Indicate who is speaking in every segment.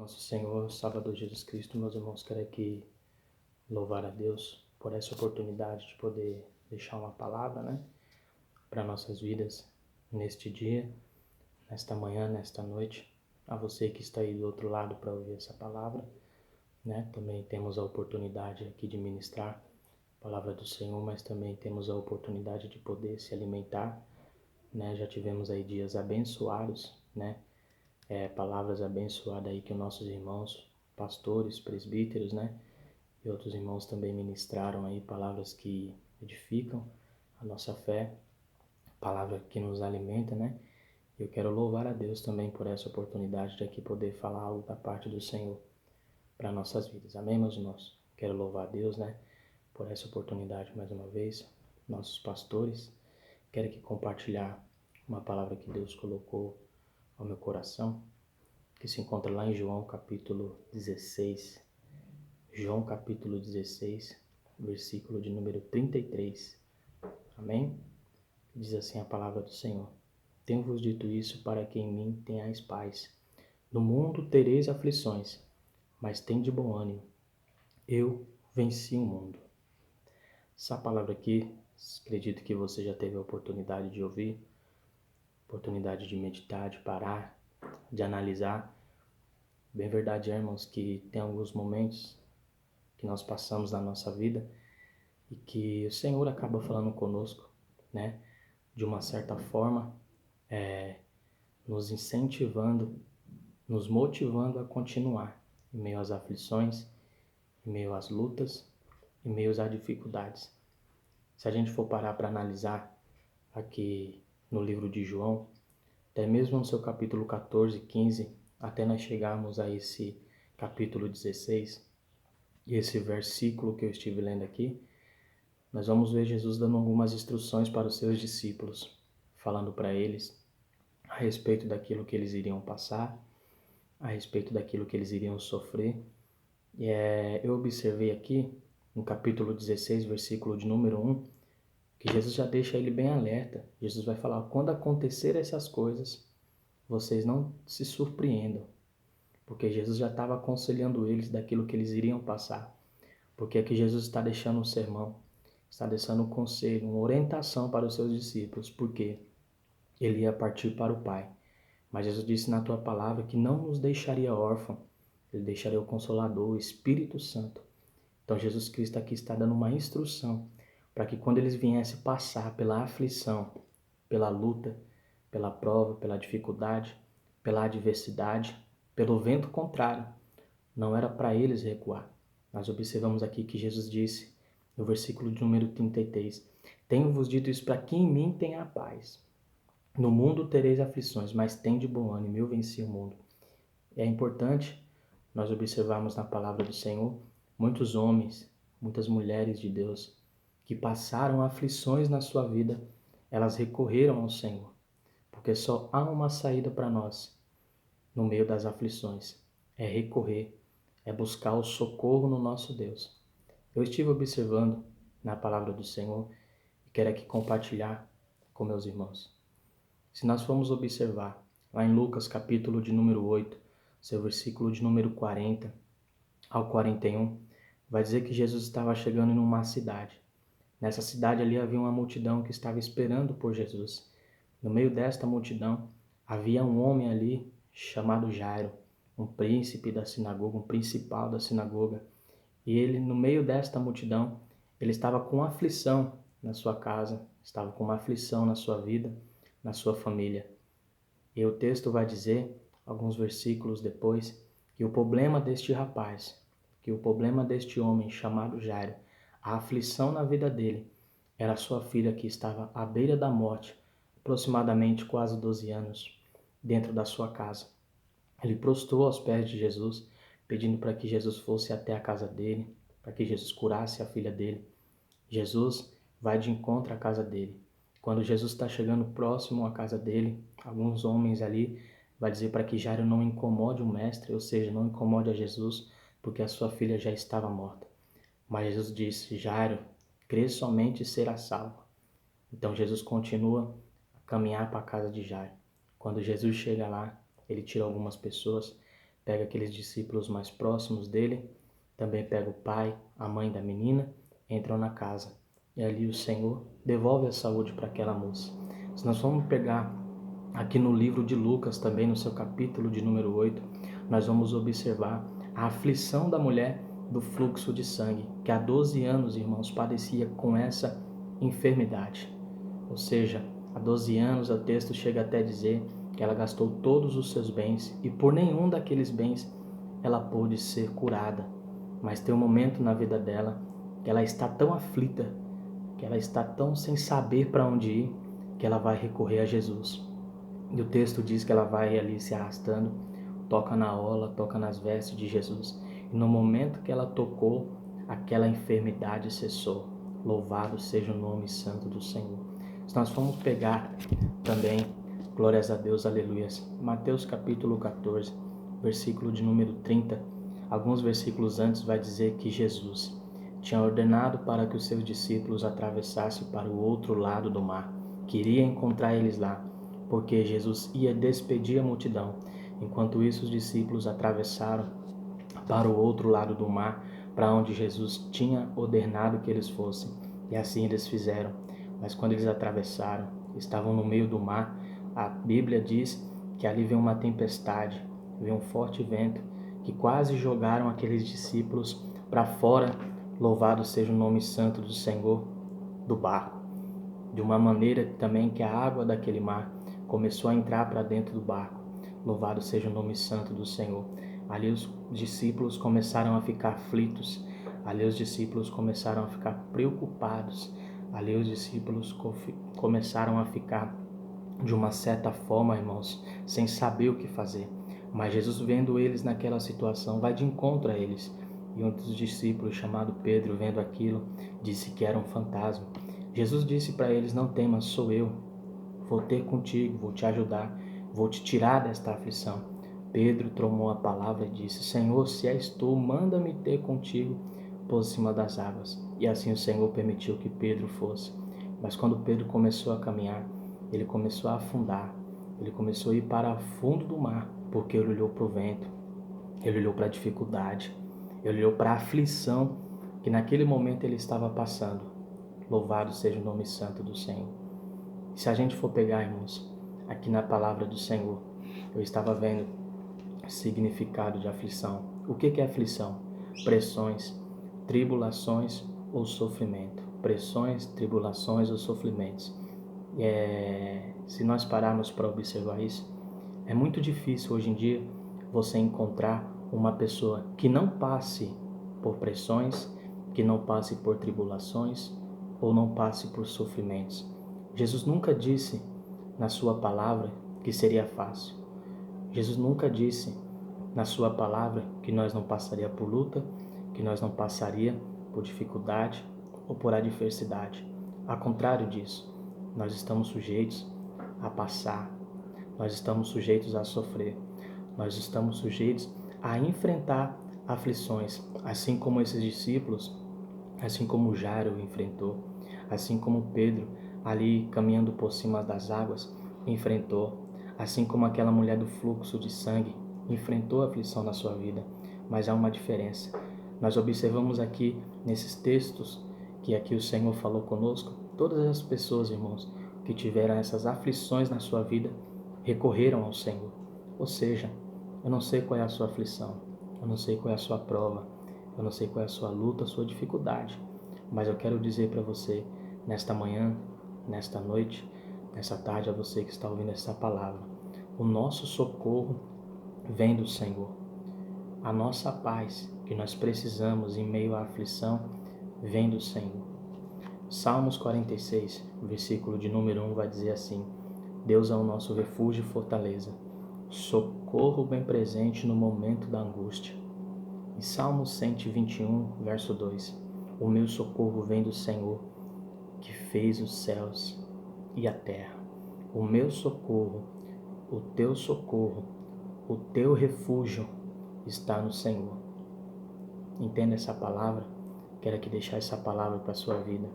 Speaker 1: Nosso Senhor, Salvador Jesus Cristo, meus irmãos, quero aqui louvar a Deus por essa oportunidade de poder deixar uma palavra, para nossas vidas neste dia, nesta manhã, nesta noite. A você que está aí do outro lado para ouvir essa palavra, Também temos a oportunidade aqui de ministrar a palavra do Senhor, mas também temos a oportunidade de poder se alimentar, Já tivemos aí dias abençoados, palavras abençoadas aí que os nossos irmãos, pastores, presbíteros, e outros irmãos também ministraram aí palavras que edificam a nossa fé, palavra que nos alimenta, Eu quero louvar a Deus também por essa oportunidade de aqui poder falar algo da parte do Senhor para nossas vidas. Amém, meus irmãos? Quero louvar a Deus, por essa oportunidade mais uma vez. Nossos pastores, quero aqui compartilhar uma palavra que Deus colocou ao meu coração, que se encontra lá em João capítulo 16. João capítulo 16, versículo de número 33. Amém? Diz assim a palavra do Senhor: Tenho-vos dito isso para que em mim tenhais paz. No mundo tereis aflições, mas tende bom ânimo. Eu venci o mundo. Essa palavra aqui, acredito que você já teve a oportunidade de ouvir, oportunidade de meditar, de parar, de analisar. Bem verdade, irmãos, que tem alguns momentos que nós passamos na nossa vida e que o Senhor acaba falando conosco, de uma certa forma, nos incentivando, nos motivando a continuar em meio às aflições, em meio às lutas, em meio às dificuldades. Se a gente for parar para analisar aqui no livro de João, até mesmo no seu capítulo 14, 15, até nós chegarmos a esse capítulo 16, e esse versículo que eu estive lendo aqui, nós vamos ver Jesus dando algumas instruções para os seus discípulos, falando para eles a respeito daquilo que eles iriam passar, a respeito daquilo que eles iriam sofrer. E eu observei aqui, no capítulo 16, versículo de número 1, que Jesus já deixa ele bem alerta. Jesus vai falar: quando acontecer essas coisas, vocês não se surpreendam, porque Jesus já estava aconselhando eles daquilo que eles iriam passar. Porque aqui Jesus está deixando um sermão, está deixando um conselho, uma orientação para os seus discípulos, porque ele ia partir para o Pai. Mas Jesus disse na tua palavra que não nos deixaria órfãos, ele deixaria o Consolador, o Espírito Santo. Então Jesus Cristo aqui está dando uma instrução para que quando eles viessem passar pela aflição, pela luta, pela prova, pela dificuldade, pela adversidade, pelo vento contrário, não era para eles recuar. Nós observamos aqui que Jesus disse, no versículo de número 33, Tenho-vos dito isso para que em mim tenha paz. No mundo tereis aflições, mas tende bom ânimo, eu venci o mundo. É importante nós observarmos na palavra do Senhor muitos homens, muitas mulheres de Deus que passaram aflições na sua vida, elas recorreram ao Senhor, porque só há uma saída para nós no meio das aflições, é recorrer, é buscar o socorro no nosso Deus. Eu estive observando na palavra do Senhor e quero aqui compartilhar com meus irmãos. Se nós formos observar lá em Lucas capítulo de número 8, seu versículo de número 40 ao 41, vai dizer que Jesus estava chegando em uma cidade. Nessa cidade ali havia uma multidão que estava esperando por Jesus. No meio desta multidão havia um homem ali chamado Jairo, um príncipe da sinagoga, um principal da sinagoga. E ele, no meio desta multidão, ele estava com aflição na sua casa, estava com uma aflição na sua vida, na sua família. E o texto vai dizer, alguns versículos depois, que o problema deste rapaz, que o problema deste homem chamado Jairo, a aflição na vida dele, era sua filha que estava à beira da morte, aproximadamente quase 12 anos, dentro da sua casa. Ele prostrou aos pés de Jesus, pedindo para que Jesus fosse até a casa dele, para que Jesus curasse a filha dele. Jesus vai de encontro à casa dele. Quando Jesus está chegando próximo à casa dele, alguns homens ali vai dizer para que Jairo não incomode o mestre, ou seja, não incomode a Jesus, porque a sua filha já estava morta. Mas Jesus disse: Jairo, crê somente e será salvo. Então Jesus continua a caminhar para a casa de Jairo. Quando Jesus chega lá, ele tira algumas pessoas, pega aqueles discípulos mais próximos dele, também pega o pai, a mãe da menina, entram na casa. E ali o Senhor devolve a saúde para aquela moça. Se nós formos pegar aqui no livro de Lucas, também no seu capítulo de número 8, nós vamos observar a aflição da mulher do fluxo de sangue, que há 12 anos, irmãos, padecia com essa enfermidade. Ou seja, há 12 anos o texto chega até a dizer que ela gastou todos os seus bens e por nenhum daqueles bens ela pôde ser curada. Mas tem um momento na vida dela que ela está tão aflita, que ela está tão sem saber para onde ir, que ela vai recorrer a Jesus. E o texto diz que ela vai ali se arrastando, toca na orla, toca nas vestes de Jesus. E no momento que ela tocou, aquela enfermidade cessou. Louvado seja o nome santo do Senhor. Se nós formos pegar também, glórias a Deus, aleluias, Mateus capítulo 14, versículo de número 30, alguns versículos antes vai dizer que Jesus tinha ordenado para que os seus discípulos atravessassem para o outro lado do mar, queria encontrar eles lá, porque Jesus ia despedir a multidão. Enquanto isso, os discípulos atravessaram para o outro lado do mar, para onde Jesus tinha ordenado que eles fossem. E assim eles fizeram. Mas quando eles atravessaram, estavam no meio do mar, a Bíblia diz que ali veio uma tempestade, veio um forte vento, que quase jogaram aqueles discípulos para fora. Louvado seja o nome santo do Senhor, do barco. De uma maneira também que a água daquele mar começou a entrar para dentro do barco. Louvado seja o nome santo do Senhor. Ali os discípulos começaram a ficar aflitos. Ali os discípulos começaram a ficar preocupados. Ali os discípulos começaram a ficar de uma certa forma, irmãos, sem saber o que fazer. Mas Jesus, vendo eles naquela situação, vai de encontro a eles. E um dos discípulos, chamado Pedro, vendo aquilo, disse que era um fantasma. Jesus disse para eles: não temas, sou eu, vou ter contigo, vou te ajudar, vou te tirar desta aflição. Pedro tomou a palavra e disse: Senhor, se és tu, manda-me ter contigo por cima das águas. E assim o Senhor permitiu que Pedro fosse. Mas quando Pedro começou a caminhar, ele começou a afundar, ele começou a ir para o fundo do mar, porque ele olhou para o vento, ele olhou para a dificuldade, ele olhou para a aflição que naquele momento ele estava passando. Louvado seja o nome santo do Senhor. E se a gente for pegar, irmãos, aqui na palavra do Senhor, eu estava vendo o significado de aflição. O que é aflição? Pressões, tribulações ou sofrimento. Pressões, tribulações ou sofrimentos. Se nós pararmos para observar isso, é muito difícil hoje em dia você encontrar uma pessoa que não passe por pressões, que não passe por tribulações ou não passe por sofrimentos. Jesus nunca disse na sua palavra que seria fácil. Jesus nunca disse na sua palavra que nós não passaria por luta, que nós não passaria por dificuldade ou por adversidade. Ao contrário disso, nós estamos sujeitos a passar, nós estamos sujeitos a sofrer, nós estamos sujeitos a enfrentar aflições, assim como esses discípulos, assim como Jairo enfrentou, assim como Pedro, ali caminhando por cima das águas, enfrentou, assim como aquela mulher do fluxo de sangue enfrentou a aflição na sua vida. Mas há uma diferença. Nós observamos aqui nesses textos que aqui o Senhor falou conosco, todas as pessoas, irmãos, que tiveram essas aflições na sua vida, recorreram ao Senhor. Ou seja, eu não sei qual é a sua aflição, eu não sei qual é a sua prova, eu não sei qual é a sua luta, a sua dificuldade, mas eu quero dizer para você, nesta manhã, nesta noite, nessa tarde, a você que está ouvindo essa palavra, o nosso socorro vem do Senhor. A nossa paz que nós precisamos em meio à aflição vem do Senhor. Salmos 46, versículo de número 1 vai dizer assim: Deus é o nosso refúgio e fortaleza, socorro bem presente no momento da angústia. E Salmos 121, verso 2: O meu socorro vem do Senhor, que fez os céus e a terra. O meu socorro, o teu refúgio está no Senhor. Entenda essa palavra? Quero aqui deixar essa palavra para a sua vida.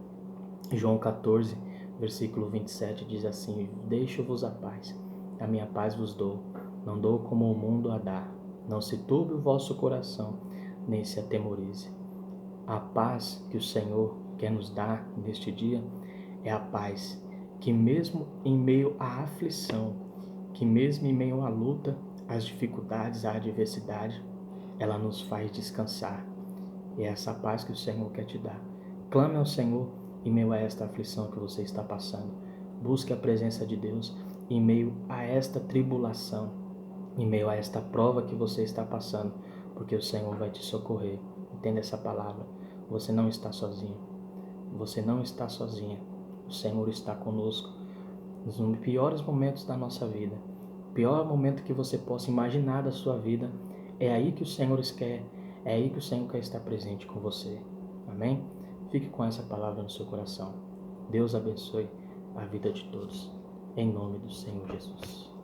Speaker 1: João 14, versículo 27 diz assim: Deixo-vos a paz, a minha paz vos dou, não dou como o mundo a dá. Não se turbe o vosso coração, nem se atemorize. A paz que o Senhor quer nos dar neste dia é a paz que mesmo em meio à aflição, que mesmo em meio à luta, às dificuldades, à adversidade, ela nos faz descansar. E é essa paz que o Senhor quer te dar. Clame ao Senhor em meio a esta aflição que você está passando. Busque a presença de Deus em meio a esta tribulação, em meio a esta prova que você está passando, porque o Senhor vai te socorrer. Entenda essa palavra. Você não está sozinho. Você não está sozinha. O Senhor está conosco nos piores momentos da nossa vida. O pior momento que você possa imaginar da sua vida, é aí que o Senhor quer, é aí que o Senhor quer estar presente com você. Amém? Fique com essa palavra no seu coração. Deus abençoe a vida de todos. Em nome do Senhor Jesus.